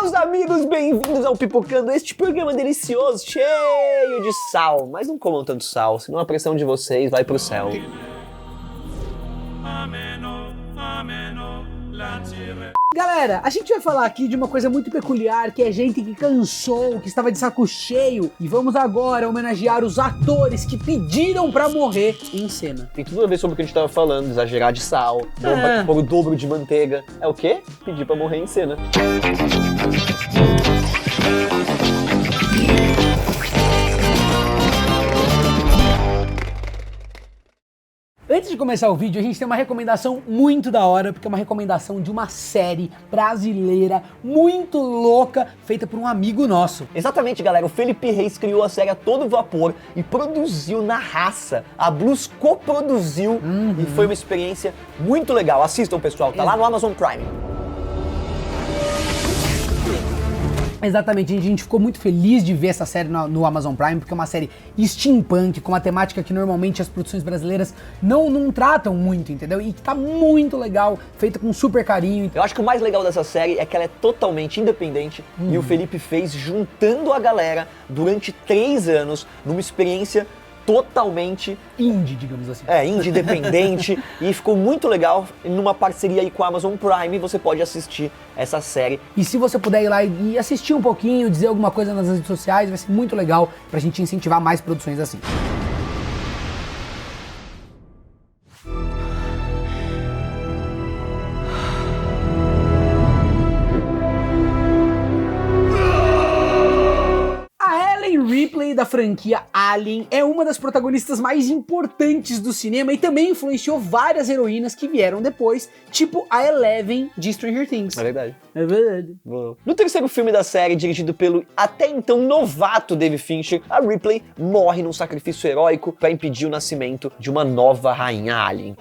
Meus amigos, bem-vindos ao Pipocando, este programa delicioso, cheio de sal. Mas não comam tanto sal, senão a pressão de vocês vai pro céu. Galera, a gente vai falar aqui de uma coisa muito peculiar, que é gente que cansou, que estava de saco cheio. E vamos agora homenagear os atores que pediram pra morrer em cena. Tem tudo a ver sobre o que a gente tava falando, exagerar de sal, pôr o dobro de manteiga. É o quê? Pedir pra morrer em cena. Antes de começar o vídeo, a gente tem uma recomendação muito da hora, porque é uma recomendação de uma série brasileira muito louca, feita por um amigo nosso. Exatamente, galera, o Felipe Reis criou a série a todo vapor e produziu na raça. A Blues coproduziu e foi uma experiência muito legal. Assistam, pessoal, tá lá no Amazon Prime. Exatamente, a gente ficou muito feliz de ver essa série no Amazon Prime, porque é uma série steampunk, com uma temática que normalmente as produções brasileiras não tratam muito, entendeu? E que tá muito legal, feita com super carinho. Eu acho que o mais legal dessa série é que ela é totalmente independente e o Felipe fez juntando a galera durante 3 anos numa experiência totalmente indie, digamos assim. Indie, independente, e ficou muito legal. Numa parceria aí com a Amazon Prime, você pode assistir essa série. E se você puder ir lá e assistir um pouquinho, dizer alguma coisa nas redes sociais, vai ser muito legal pra gente incentivar mais produções assim. Ripley, da franquia Alien, é uma das protagonistas mais importantes do cinema e também influenciou várias heroínas que vieram depois, tipo a Eleven de Stranger Things. É verdade. É verdade. No terceiro filme da série, dirigido pelo até então novato David Fincher, a Ripley morre num sacrifício heróico para impedir o nascimento de uma nova rainha alien.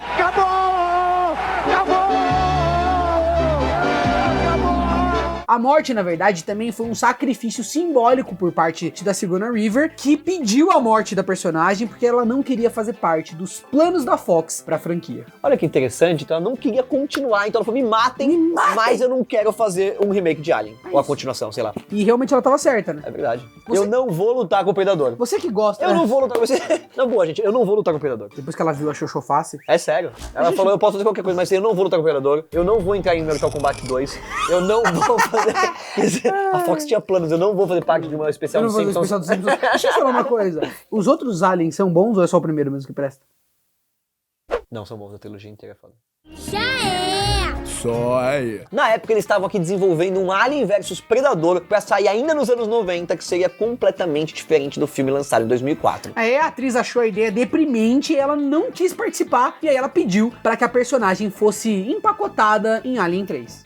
A morte, na verdade, também foi um sacrifício simbólico por parte da Sigourney Weaver, que pediu a morte da personagem porque ela não queria fazer parte dos planos da Fox pra franquia. Olha que interessante, então ela não queria continuar, então ela falou, me matem, mas eu não quero fazer um remake de Alien, ou a continuação, sei lá. E realmente ela tava certa, né? É verdade. Eu não vou lutar com o Predador. Você que gosta, Eu não vou lutar com você. Na boa, gente, eu não vou lutar com o Predador. Depois que ela viu a Xoxô Face. É sério. Ela falou, eu posso fazer qualquer coisa, mas eu não vou lutar com o Predador, eu não vou entrar em Mortal Kombat 2, eu não vou fazer... Quer dizer, a Fox tinha planos, eu não vou fazer parte de uma especial dos Simpsons. Deixa eu falar uma coisa. Os outros aliens são bons ou é só o primeiro mesmo que presta? Não, são bons, a trilogia inteira é foda. Só aí. Na época eles estavam aqui desenvolvendo um Alien vs Predador pra sair ainda nos anos 90, que seria completamente diferente do filme lançado em 2004. Aí a atriz achou a ideia deprimente e ela não quis participar, e aí ela pediu pra que a personagem fosse empacotada em Alien 3.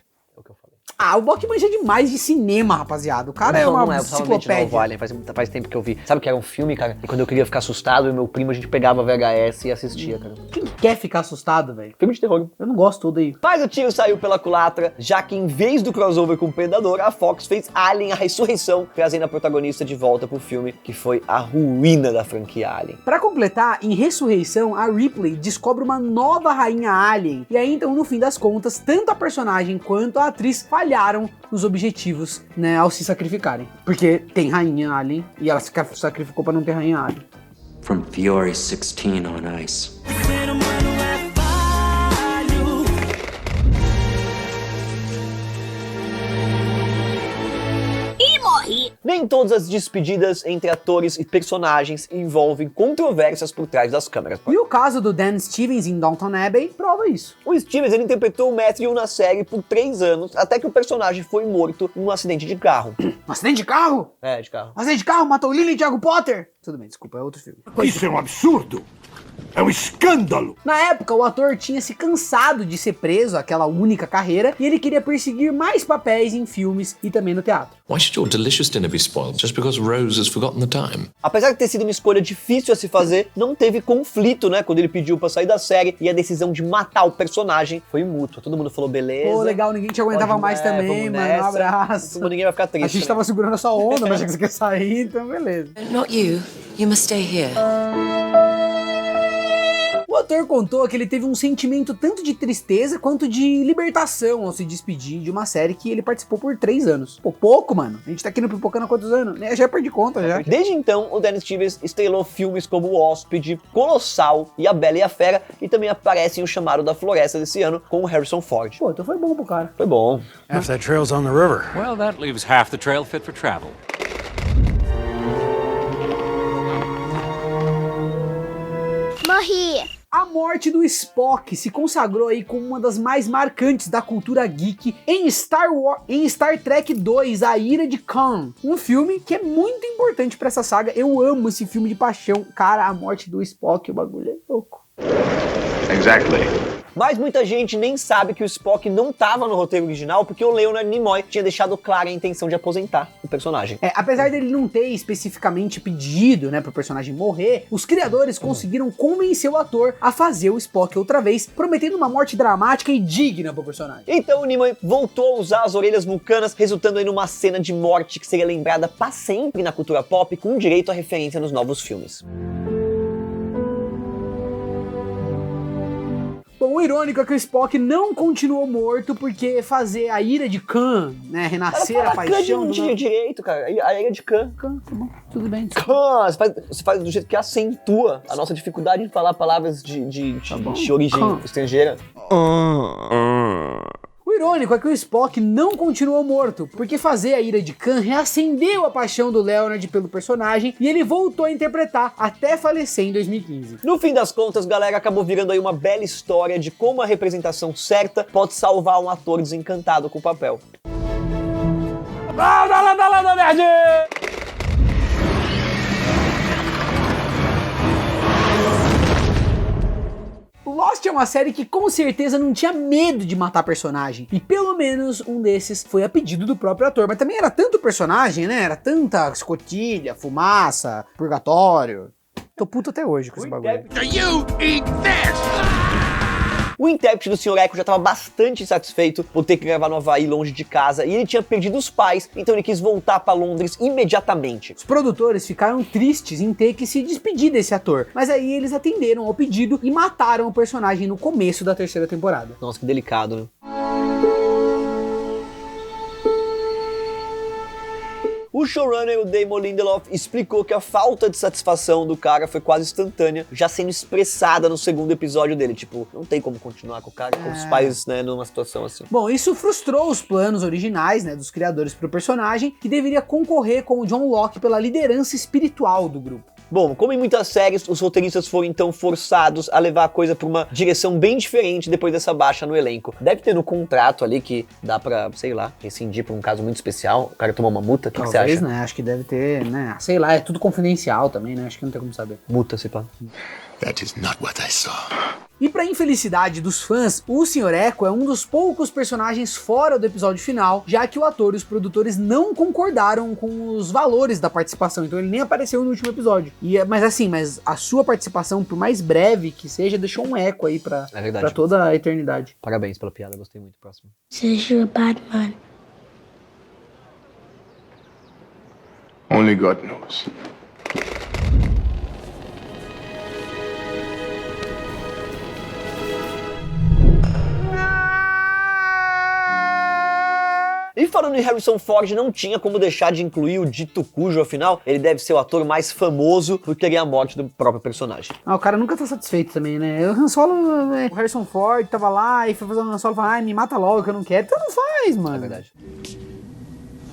O Bock manja demais de cinema, rapaziada. O cara é uma enciclopédia. Novo, Alien. Faz tempo que eu vi. Sabe que era um filme, cara? E quando eu queria ficar assustado, eu e meu primo, a gente pegava VHS e assistia, cara. Quem quer ficar assustado, velho? Filme de terror. Eu não gosto todo aí. Mas o tiro saiu pela culatra, já que em vez do crossover com o Predador, a Fox fez Alien, a Ressurreição, trazendo a protagonista de volta pro filme, que foi a ruína da franquia Alien. Pra completar, em Ressurreição, a Ripley descobre uma nova rainha Alien. E aí, então, no fim das contas, tanto a personagem quanto a atriz falharam nos objetivos, né, ao se sacrificarem. Porque tem rainha Alien e ela se sacrificou pra não ter rainha Alien. From Fiore 16 on ice. Nem todas as despedidas entre atores e personagens envolvem controvérsias por trás das câmeras. E o caso do Dan Stevens em Downton Abbey prova isso. O Stevens, ele interpretou o Matthew na série por 3 anos, até que o personagem foi morto num acidente de carro. Um acidente de carro? É, de carro. Um acidente de carro matou Lily e Thiago Potter? Tudo bem, desculpa, é outro filme. Isso é um absurdo! É um escândalo! Na época, o ator tinha se cansado de ser preso àquela única carreira e ele queria perseguir mais papéis em filmes e também no teatro. Why should your delicious dinner be spoiled just because Rose has forgotten the time? Apesar de ter sido uma escolha difícil a se fazer, não teve conflito, né, quando ele pediu pra sair da série, e a decisão de matar o personagem foi mútua. Todo mundo falou, beleza. Pô, legal, ninguém te aguentava mais também, mano, um abraço. Ninguém vai ficar triste. A gente tava segurando a sua onda, mas já que você quer sair, então beleza. Not you. You must stay here. ator contou que ele teve um sentimento tanto de tristeza quanto de libertação ao se despedir de uma série que ele participou por 3 anos. Pô, pouco, mano. A gente tá aqui no Pipocando há quantos anos? Já perdi conta, já. Desde então, o Dan Stevens estrelou filmes como O Hóspede, Colossal e A Bela e a Fera, e também aparece em O Chamado da Floresta desse ano com o Harrison Ford. Pô, então foi bom pro cara. Foi bom. Half that trail's on the river. Well, that leaves half the trail fit for travel. Morri! A morte do Spock se consagrou aí como uma das mais marcantes da cultura geek em Star Trek 2, A Ira de Khan, um filme que é muito importante pra essa saga. Eu amo esse filme de paixão. Cara, a morte do Spock, o bagulho é louco. Exactly. Mas muita gente nem sabe que o Spock não estava no roteiro original porque o Leonard Nimoy tinha deixado clara a intenção de aposentar o personagem. Apesar dele não ter especificamente pedido, né, pro personagem morrer, os criadores conseguiram convencer o ator a fazer o Spock outra vez, prometendo uma morte dramática e digna pro personagem. Então o Nimoy voltou a usar as orelhas vulcanas, resultando aí numa cena de morte que seria lembrada para sempre na cultura pop, com direito à referência nos novos filmes. Bom, o irônico é que o Spock não continuou morto porque fazer a ira de Khan, né, renascer a paixão... Não tinha direito, cara. A ira de Khan. Khan, tá bom, tudo bem. Khan, você faz do jeito que acentua a nossa dificuldade em falar palavras de origem Khan. estrangeira. O irônico é que o Spock não continuou morto, porque fazer a ira de Khan reacendeu a paixão do Leonard pelo personagem e ele voltou a interpretar até falecer em 2015. No fim das contas, galera, acabou virando aí uma bela história de como a representação certa pode salvar um ator desencantado com o papel. Landa, nerd! Lost é uma série que com certeza não tinha medo de matar personagem. E pelo menos um desses foi a pedido do próprio ator. Mas também era tanto personagem, né? Era tanta escotilha, fumaça, purgatório. Tô puto até hoje com esse bagulho. O intérprete do Sr. Echo já estava bastante insatisfeito por ter que gravar no Havaí longe de casa e ele tinha perdido os pais, então ele quis voltar para Londres imediatamente. Os produtores ficaram tristes em ter que se despedir desse ator, mas aí eles atenderam ao pedido e mataram o personagem no começo da 3ª temporada. Nossa, que delicado, né? O showrunner, o Damon Lindelof, explicou que a falta de satisfação do cara foi quase instantânea, já sendo expressada no 2º episódio dele. Tipo, não tem como continuar com o cara, com os pais, né, numa situação assim. Bom, isso frustrou os planos originais, né, dos criadores pro personagem, que deveria concorrer com o John Locke pela liderança espiritual do grupo. Bom, como em muitas séries, os roteiristas foram então forçados a levar a coisa pra uma direção bem diferente depois dessa baixa no elenco. Deve ter no contrato ali que dá pra, sei lá, rescindir por um caso muito especial, o cara tomou uma multa, o que você acha? Talvez, né, acho que deve ter, né, sei lá, é tudo confidencial também, né, acho que não tem como saber. Multa, se pá. That is not what I saw. E pra infelicidade dos fãs, o Sr. Echo é um dos poucos personagens fora do episódio final, já que o ator e os produtores não concordaram com os valores da participação, então ele nem apareceu no último episódio. Mas a sua participação, por mais breve que seja, deixou um eco aí pra toda a eternidade. Parabéns pela piada, gostei muito. Próximo. Says you're a bad man. Only God knows. E falando em Harrison Ford, não tinha como deixar de incluir o dito cujo, afinal, ele deve ser o ator mais famoso por querer a morte do próprio personagem. O cara nunca tá satisfeito também, né? O Han Solo, o Harrison Ford tava lá e foi fazer o Han Solo e falou, me mata logo que eu não quero. Então não faz, mano. É verdade.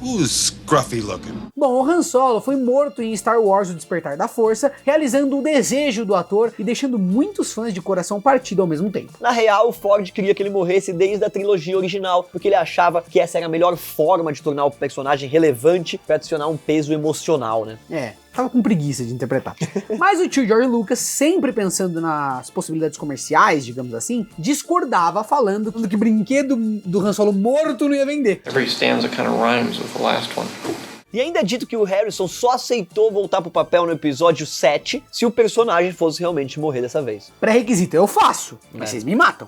Who's scruffy looking? Bom, o Han Solo foi morto em Star Wars O Despertar da Força, realizando o desejo do ator e deixando muitos fãs de coração partido ao mesmo tempo. Na real, o Ford queria que ele morresse desde a trilogia original, porque ele achava que essa era a melhor forma de tornar o personagem relevante para adicionar um peso emocional, né? Tava com preguiça de interpretar. Mas o tio George Lucas, sempre pensando nas possibilidades comerciais, digamos assim, discordava, falando que brinquedo do Han Solo morto não ia vender. Every stanza kind of rhymes with the last one. E ainda é dito que o Harrison só aceitou voltar pro papel no episódio 7 se o personagem fosse realmente morrer dessa vez. Pré-requisito, eu faço, mas vocês me matam.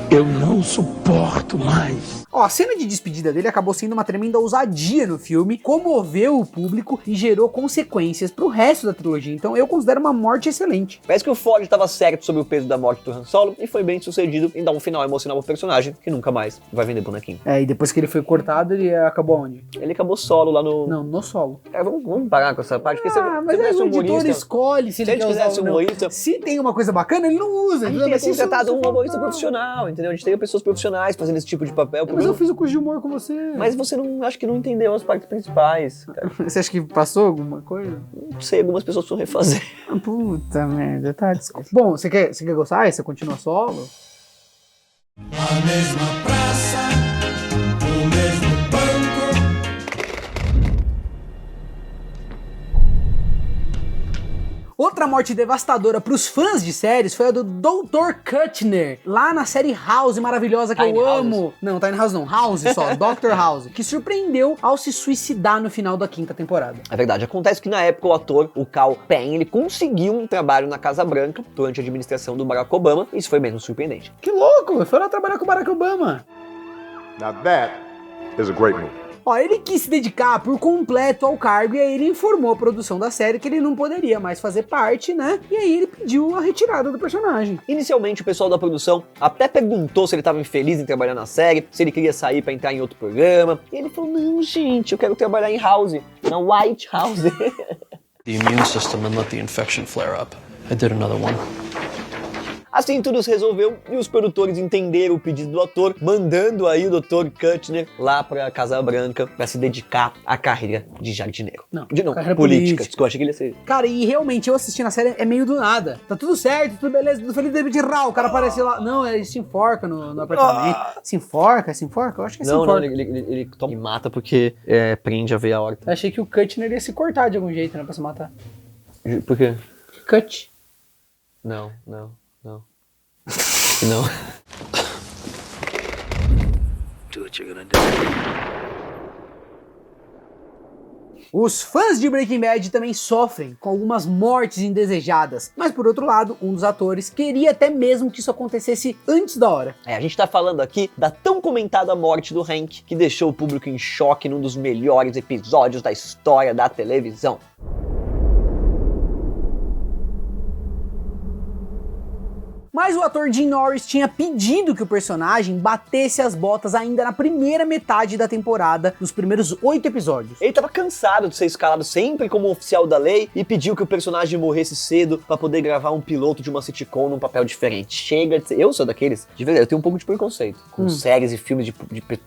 Eu não suporto mais. Ó, a cena de despedida dele acabou sendo uma tremenda ousadia no filme, comoveu o público e gerou consequências pro resto da trilogia. Então eu considero uma morte excelente. Parece que o Ford estava certo sobre o peso da morte do Han Solo e foi bem sucedido em dar um final emocional pro personagem que nunca mais vai vender bonequinho. É, e depois que ele foi cortado, ele acabou onde? Ele acabou solo lá no... Não, no Solo. Vamos parar com essa parte, porque Mas aí o editor escolhe se ele quer usar ou não. humorista... Se tem uma coisa bacana, ele não usa. A gente entendeu? teria Mas se isso- contratado um se for- humorista profissional, entendeu? A gente teria pessoas profissionais fazendo esse tipo de papel. Mas eu fiz o curso de humor com você. Mas você não, acho que não entendeu as partes principais, cara. Você acha que passou alguma coisa? Não sei, algumas pessoas precisam refazer. Puta merda, tá, desculpa. Bom, você quer gostar? Você continua solo? Outra morte devastadora pros fãs de séries foi a do Dr. Kuttner, lá na série House maravilhosa que Tiny eu House. amo. Não, Tiny House não, House só, Dr. House, que surpreendeu ao se suicidar no final da 5ª temporada. É verdade, acontece que na época o ator, o Cal Penn, ele conseguiu um trabalho na Casa Branca durante a administração do Barack Obama, e isso foi mesmo surpreendente. Que louco, foi lá trabalhar com o Barack Obama. Now that is a great move. Ó, ele quis se dedicar por completo ao cargo e aí ele informou a produção da série que ele não poderia mais fazer parte, né? E aí ele pediu a retirada do personagem. Inicialmente o pessoal da produção até perguntou se ele estava infeliz em trabalhar na série, se ele queria sair pra entrar em outro programa, e ele falou, não gente, eu quero trabalhar em House, na White House. The immune system and let the infection flare up. I did another one. Assim tudo se resolveu e os produtores entenderam o pedido do ator, mandando aí o Dr. Kuttner lá pra Casa Branca pra se dedicar à carreira de jardineiro. Não, De carreira política. política. Desculpa, achei que ele ia ser... Cara, e realmente eu assisti na série, é meio do nada. Tá tudo certo, tudo beleza, tudo feliz, de repente, rau, o cara aparece lá. Não, ele se enforca no apartamento. Se enforca? Eu acho que é se Não, enforca. ele toma e mata porque prende a veia aorta. Eu achei que o Kuttner ia se cortar de algum jeito, né, pra se matar. Por quê? Cut. Não. Não. Do what you're gonna do. Os fãs de Breaking Bad também sofrem com algumas mortes indesejadas, mas por outro lado, um dos atores queria até mesmo que isso acontecesse antes da hora. A gente tá falando aqui da tão comentada morte do Hank, que deixou o público em choque num dos melhores episódios da história da televisão. Mas o ator Jim Norris tinha pedido que o personagem batesse as botas ainda na primeira metade da temporada, nos primeiros 8 episódios. Ele tava cansado de ser escalado sempre como oficial da lei e pediu que o personagem morresse cedo pra poder gravar um piloto de uma sitcom num papel diferente. Chega de ser... Eu sou daqueles, de verdade, eu tenho um pouco de preconceito com séries e filmes de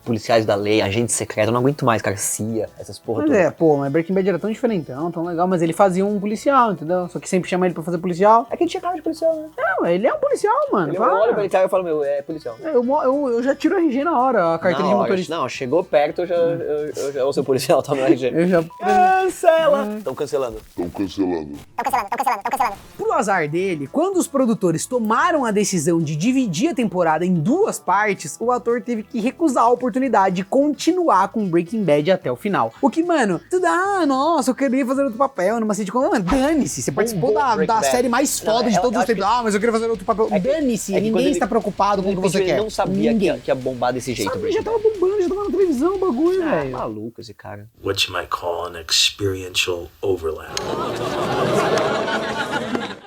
policiais da lei, agente secreto, eu não aguento mais, cara, CIA, essas porra Mas todas. mas Breaking Bad era tão diferentão, tão legal, mas ele fazia um policial, entendeu? Só que sempre chama ele pra fazer policial. É que ele tinha cara de policial, né? Não, ele é um policial, mano. Eu olho pra ele e eu falo, meu, é policial. Eu já tiro a RG na hora, a carteira de motorista. Não, chegou perto, eu já vou ser policial, tá no RG. Eu já... Cancela! Estão cancelando. Pro azar dele, quando os produtores tomaram a decisão de dividir a temporada em 2 partes, o ator teve que recusar a oportunidade de continuar com Breaking Bad até o final. O que, mano, nossa, eu queria fazer outro papel numa sitcom. Mano, dane-se, você participou da Breaking Bad. série mais Não, foda de eu todos os acho tempos. que- Mas eu queria fazer outro papel. Dane-se, é que quando ninguém ele- está preocupado com o que você Ele quer. não sabia Ninguém. que ia bombar desse jeito, Sabe, Breaking já tava bombando, já tava na televisão o bagulho, Bad. velho. Maluco esse cara. What you might call an experiential overlap.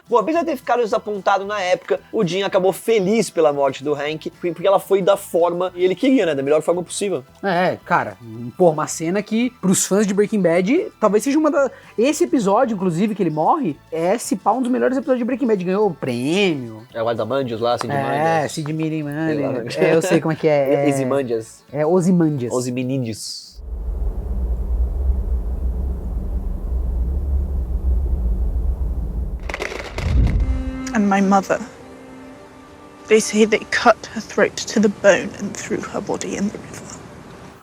Bom, apesar de ter ficado desapontado na época, o Jim acabou feliz pela morte do Hank, porque ela foi da forma que ele queria, né? Da melhor forma possível. É, cara, pô, uma cena que pros fãs de Breaking Bad, talvez seja uma da... Esse episódio, inclusive, que ele morre, é se pá um dos melhores episódios de Breaking Bad, ganhou o prêmio. É o Adamandius lá, assim, de É, Sid Meeting Money. É, eu sei como é que é. Ozymandias. É Ozymandias. Ozymandias. And my mother. They say they cut her throat to the bone and threw her body in the river.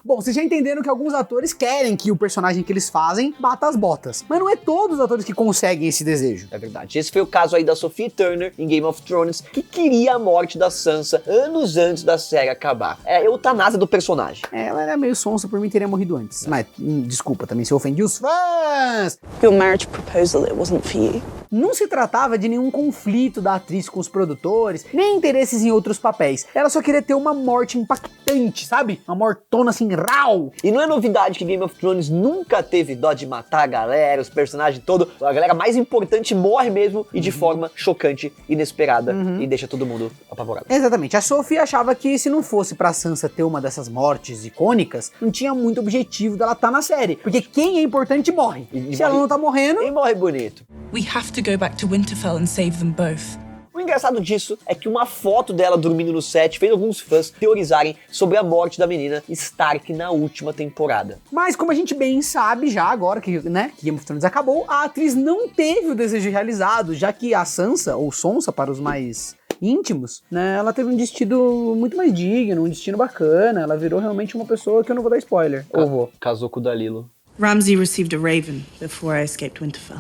Bom, vocês já entenderam que alguns atores querem que o personagem que eles fazem bata as botas. Mas não é todos os atores que conseguem esse desejo. É verdade. Esse foi o caso aí da Sophie Turner em Game of Thrones, que queria a morte da Sansa anos antes da série acabar. É a eutanásia do personagem. Ela era meio sonsa, por mim teria morrido antes. Mas, desculpa, também se eu ofendi os fãs. Your marriage proposal, it wasn't for you. Não se tratava de nenhum conflito da atriz com os produtores, nem interesses em outros papéis. Ela só queria ter uma morte impactante, sabe? Uma mortona assim, rau! E não é novidade que Game of Thrones nunca teve dó de matar a galera, os personagens todos. A galera mais importante morre mesmo e de forma chocante, inesperada e deixa todo mundo apavorado. Exatamente. A Sophie achava que se não fosse pra Sansa ter uma dessas mortes icônicas, não tinha muito objetivo dela estar na série. Porque quem é importante morre. Se ela não tá morrendo... E morre bonito. We have to go back to Winterfell and save them both. O engraçado disso é que uma foto dela dormindo no set fez alguns fãs teorizarem sobre a morte da menina Stark na última temporada. Mas como a gente bem sabe já agora que, né, Game of Thrones acabou, a atriz não teve o desejo realizado, já que a Sansa, ou Sonsa para os mais íntimos, né, ela teve um destino muito mais digno, um destino bacana, ela virou realmente uma pessoa que eu não vou dar spoiler. Ou vou. Casou com o Dalilo. Ramsay received a raven before I escaped Winterfell.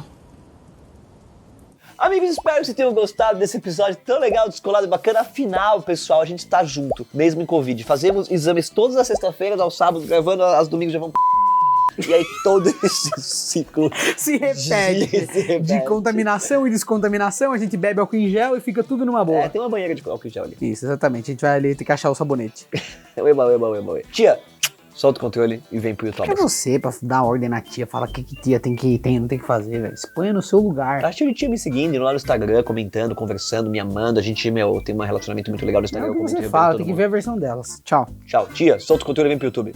Amigos, espero que vocês tenham gostado desse episódio tão legal, descolado e bacana. Afinal, pessoal, a gente tá junto, mesmo em Covid. Fazemos exames todas as sextas-feiras, aos sábados, gravando, aos domingos já vão... E aí todo esse ciclo se repete. De contaminação e descontaminação, a gente bebe álcool em gel e fica tudo numa boa. É, tem uma banheira de álcool em gel ali. Isso, exatamente. A gente vai ali ter que achar o sabonete. Eba. Tia, solta o controle e vem pro YouTube. É você pra dar ordem na tia, fala o que tia tem não tem que fazer, velho. Exponha no seu lugar. Acho que ele tinha me seguindo lá no Instagram, comentando, conversando, me amando. A gente, tem um relacionamento muito legal no Instagram. É o que você fala, tem que ver a versão delas. Tchau. Tchau, tia, solta o controle e vem pro YouTube.